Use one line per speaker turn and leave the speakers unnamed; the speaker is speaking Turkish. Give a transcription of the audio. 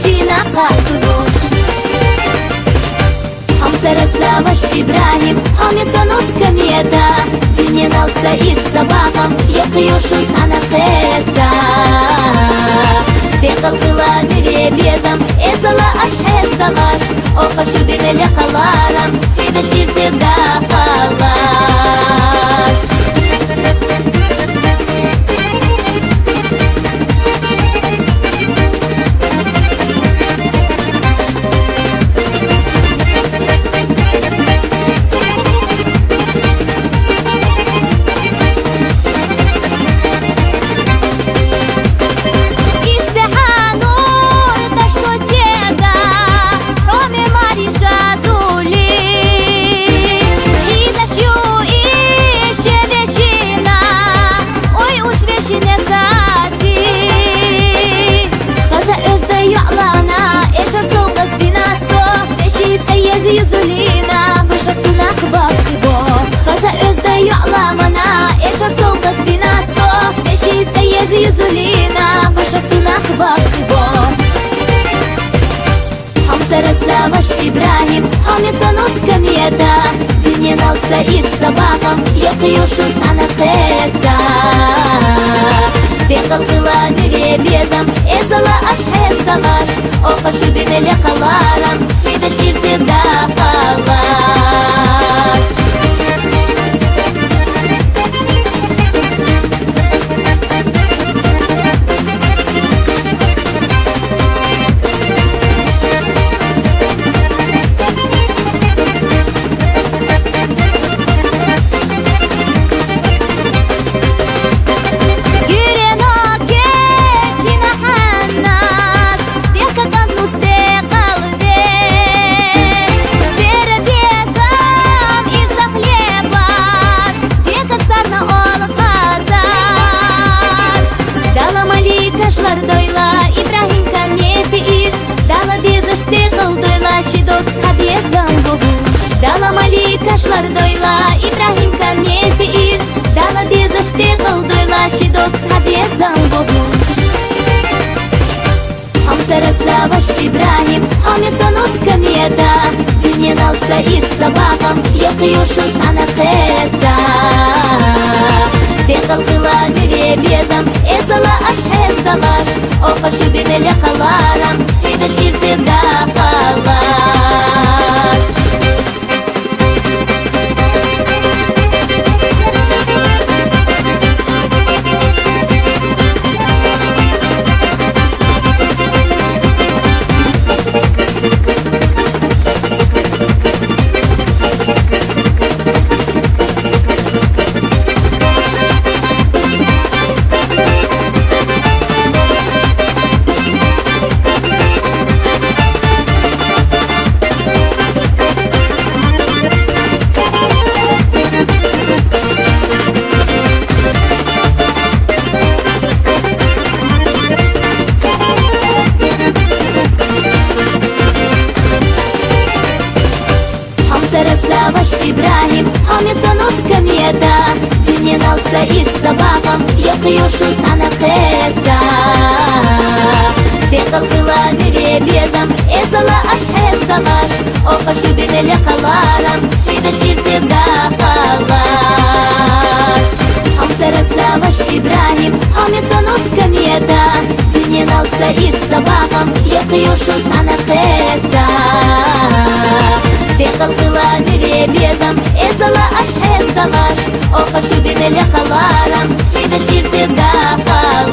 بشينا قاقدوش هم سرسلاوش إبراهيم هم يسنوس كميتا دنيا سعيد صباحهم يقيوشون سنقيتا تقل خلاني بيزم إسلا أشحيس تلاش أخشو بين لقلارم سيدش تيرسي داخلاش Yüzülina başatına xbaqtibo Xaza özde yu'lamana eşar soğuk dinatso Eşit seyezi yüzülina başatına xbaqtibo Ham sarasavaş İbrahim Ham yasanus kamiyata Dünyen alsa iz sabahım Yakıyorsun sana qetta Teqal xilani bezam Esala aş hestalaş Oqaşu bineli qalaram Suydaş tirsi daqalaş Kaşlar doyla İbrahim kamyeti iz Dala deza şteqal doyla Şidok sadezan bobuş Ham sarasavaş İbrahim Ham yasanus kamyeta Dünyen alsa iz sabahım Yakıyorsun sana qetta Teqal xilani bezam Esala aş hestalaş Oqaşu bineli qalaram Suydaş tirsi daqalaş Sarasavaş İbrahim Ham yasanus kamiyata Dünyen alsa iz sabahım Yakıyorsun sana qetta Teqal xilani bezam Esala aş hestalaş Oqaşu bineli qalaram Suydaş tirsi daqalaş Ham sarasavaş İbrahim Ham yasanus kamiyata Dünyen alsa iz sabahım Yakıyorsun sana qetta Teqal xilani bezam Esala aş hestalaş Oqaşu bineli qalaram Suydaş tirsi daqalaş